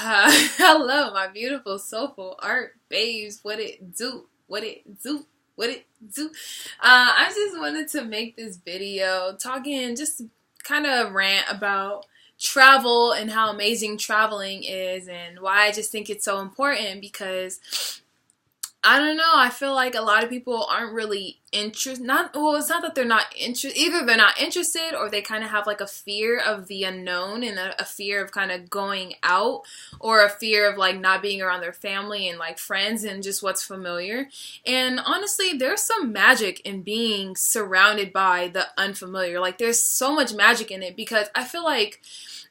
Hello, my beautiful, soulful art babes. What it do? What it do? What it do? I just wanted to make this video talking, just kind of rant about travel and how amazing traveling is and why I just think it's so important because I don't know. I feel like a lot of people aren't really interested. It's not that they're not interested. Either they're not interested or they kind of have like a fear of the unknown and a fear of kind of going out or a fear of like not being around their family and like friends and just what's familiar. And honestly, there's some magic in being surrounded by the unfamiliar. Like there's so much magic in it because I feel like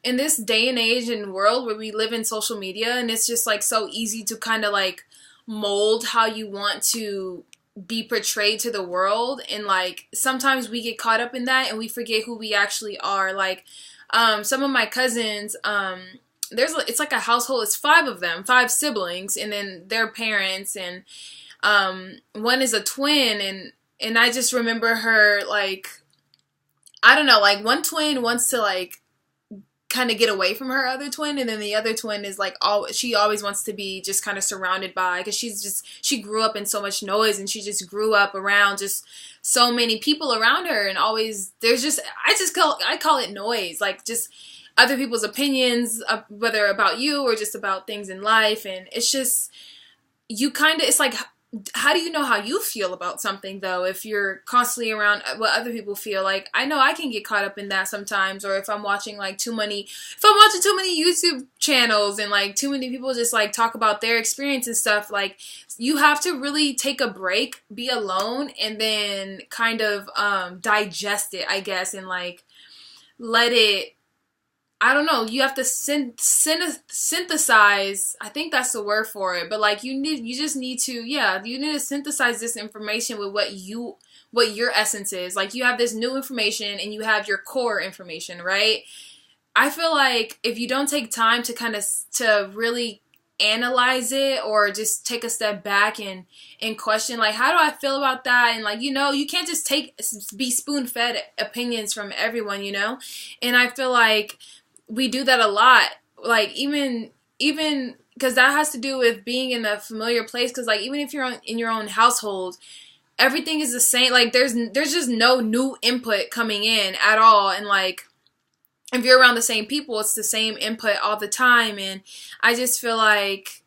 in this day and age and world where we live in social media and it's just like so easy to kind of like mold how you want to be portrayed to the world, and like sometimes we get caught up in that and we forget who we actually are. Like some of my cousins, it's like a household. It's five of them, five siblings, and then their parents, and one is a twin, and I just remember her, like, I don't know, like one twin wants to like kind of get away from her other twin, and then the other twin is like she always wants to be just kind of surrounded by, because she grew up in so much noise and she just grew up around just so many people around her, and always there's just I call it noise, like just other people's opinions, whether about you or just about things in life. And it's just it's like, how do you know how you feel about something though if you're constantly around what other people feel? Like I know I can get caught up in that sometimes, or if I'm watching too many YouTube channels and like too many people just like talk about their experience and stuff, like you have to really take a break, be alone, and then kind of digest it, I guess, and like let it, I don't know, you have to synthesize, I think that's the word for it, but like you just need to, you need to synthesize this information with what your essence is. Like you have this new information and you have your core information, right? I feel like if you don't take time to to really analyze it, or just take a step back and question, like, how do I feel about that? And like, you can't just be spoon-fed opinions from everyone, and I feel like we do that a lot, like even because that has to do with being in a familiar place, because like even if you're in your own household, everything is the same. Like there's just no new input coming in at all, and like if you're around the same people, it's the same input all the time. And I just feel like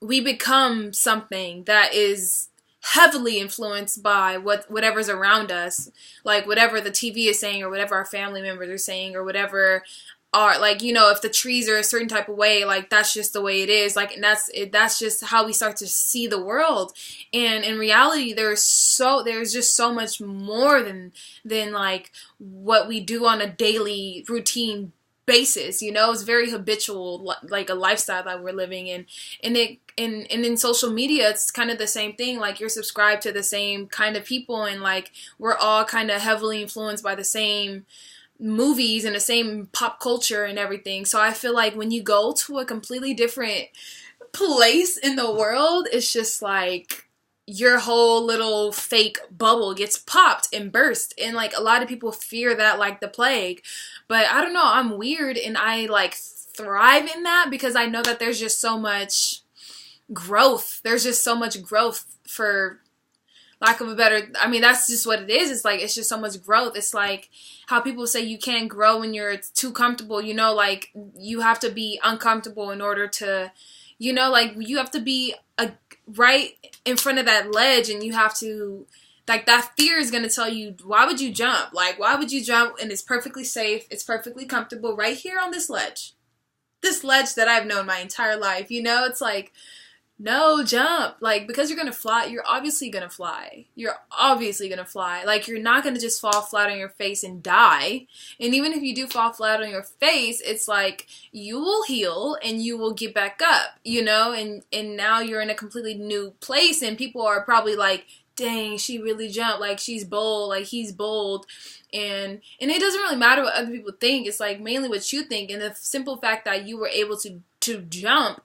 we become something that is heavily influenced by whatever's around us, like whatever the TV is saying, or whatever our family members are saying, or whatever are, like, if the trees are a certain type of way, like that's just the way it is, like, and that's just how we start to see the world. And in reality, there's just so much more than like what we do on a daily routine basis. It's very habitual, like a lifestyle that we're living in. And in social media, it's kind of the same thing. Like you're subscribed to the same kind of people, and like we're all kind of heavily influenced by the same movies and the same pop culture and everything. So I feel like when you go to a completely different place in the world, it's just like your whole little fake bubble gets popped and burst. And like a lot of people fear that like the plague, but I don't know, I'm weird and I like thrive in that, because I know that there's just so much growth. There's just so much growth, for lack of a better, I mean, that's just what it is. It's like, it's just so much growth. It's like how people say you can't grow when you're too comfortable, like you have to be uncomfortable in order to, like you have to be right in front of that ledge, and you have to, like, that fear is going to tell you, why would you jump? Like, why would you jump? And it's perfectly safe. It's perfectly comfortable right here on this ledge that I've known my entire life. It's like, no, jump. Like, because you're going to fly, you're obviously going to fly. You're obviously going to fly. Like, you're not going to just fall flat on your face and die. And even if you do fall flat on your face, it's like, you will heal and you will get back up, and now you're in a completely new place, and people are probably like dang, she really jumped. Like, she's bold. Like, he's bold. And it doesn't really matter what other people think. It's like mainly what you think. And the simple fact that you were able to jump,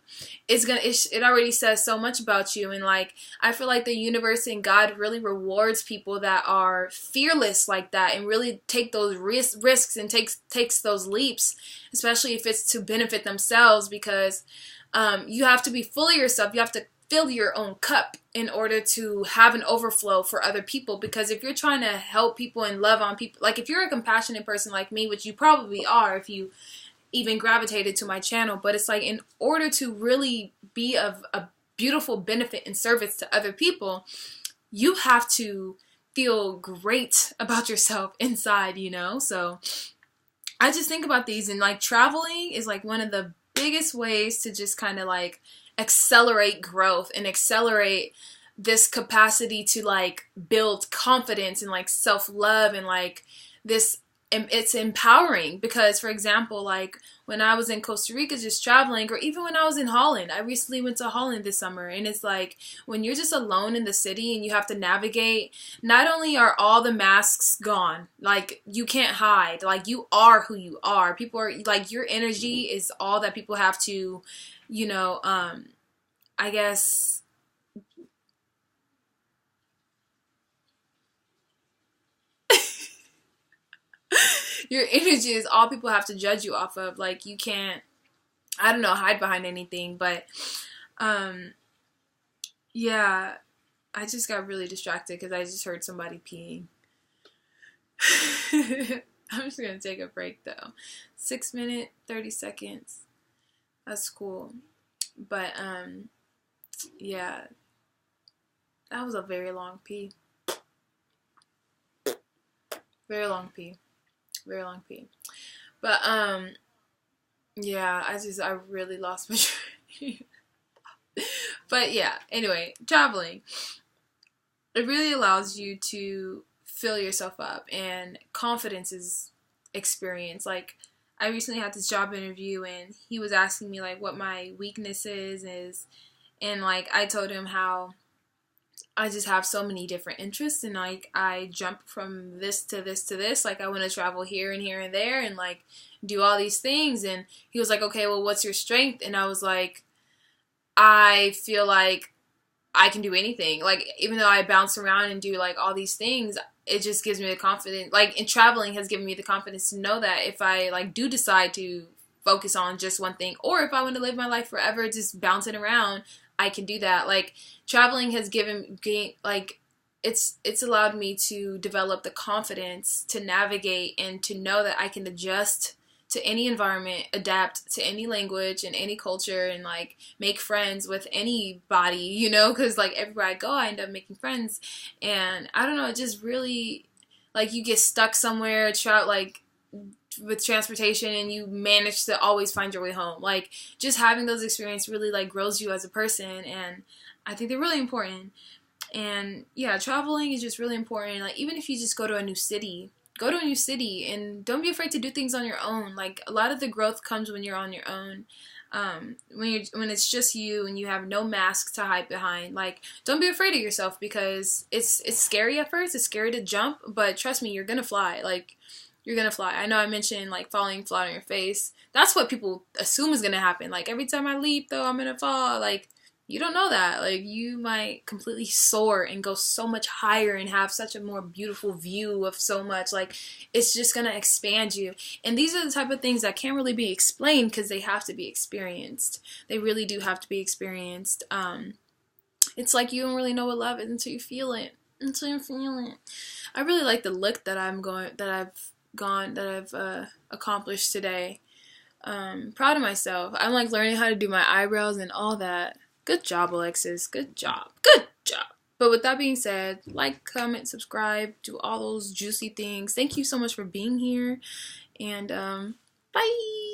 it already says so much about you. And like, I feel like the universe and God really rewards people that are fearless like that and really take those risks and takes those leaps, especially if it's to benefit themselves, because you have to be full of yourself. You have to fill your own cup in order to have an overflow for other people. Because if you're trying to help people and love on people, like if you're a compassionate person like me, which you probably are if you even gravitated to my channel, but it's like, in order to really be of a beautiful benefit and service to other people, you have to feel great about yourself inside, you know? So I just think about these, and like traveling is like one of the biggest ways to just kind of like accelerate growth and accelerate this capacity to like build confidence and like self-love and like this. And it's empowering because, for example, like when I was in Costa Rica just traveling, or even when I was in Holland, I recently went to Holland this summer, and it's like when you're just alone in the city and you have to navigate, not only are all the masks gone, like you can't hide, like you are who you are. People are like, your energy is all that people have to, you know, I guess, your energy is all people have to judge you off of. Like, you can't, I don't know, hide behind anything. But yeah, I just got really distracted because I just heard somebody peeing. I'm just gonna take a break though. 6 minutes 30 seconds, that's cool. But yeah, that was a very long pee. Very long pee. Very long pee. But yeah, I really lost my train. But yeah, anyway, traveling, it really allows you to fill yourself up, and confidence is experience. Like, I recently had this job interview, and he was asking me like what my weaknesses is, and like I told him how I just have so many different interests, and like I jump from this to this to this. Like, I want to travel here and here and there and like do all these things. And he was like, okay, well, what's your strength? And I was like, I feel like I can do anything. Like, even though I bounce around and do like all these things, it just gives me the confidence. Like, and traveling has given me the confidence to know that if I like do decide to focus on just one thing, or if I want to live my life forever just bouncing around, I can do that. Like, traveling has it's allowed me to develop the confidence to navigate and to know that I can adjust to any environment, adapt to any language and any culture, and like make friends with anybody, you know, because like everywhere I go, I end up making friends. And I don't know, it just really, like, you get stuck somewhere, like with transportation, and you manage to always find your way home. Like, just having those experiences really like grows you as a person, and I think they're really important. And yeah, traveling is just really important. Like, even if you just go to a new city and don't be afraid to do things on your own. Like, a lot of the growth comes when you're on your own. When it's just you and you have no mask to hide behind. Like, don't be afraid of yourself, because it's scary at first. It's scary to jump, but trust me, you're gonna fly. Like, you're gonna fly. I know I mentioned like falling flat on your face. That's what people assume is gonna happen. Like, every time I leap though, I'm gonna fall. Like, you don't know that. Like, you might completely soar and go so much higher and have such a more beautiful view of so much. Like, it's just gonna expand you. And these are the type of things that can't really be explained, because they have to be experienced. They really do have to be experienced. It's like you don't really know what love is until you feel it. I really like the look that I've accomplished today. Proud of myself. I'm like learning how to do my eyebrows and all that. Good job, Alexis. Good job. Good job. But with that being said, like, comment, subscribe, do all those juicy things. Thank you so much for being here. And bye.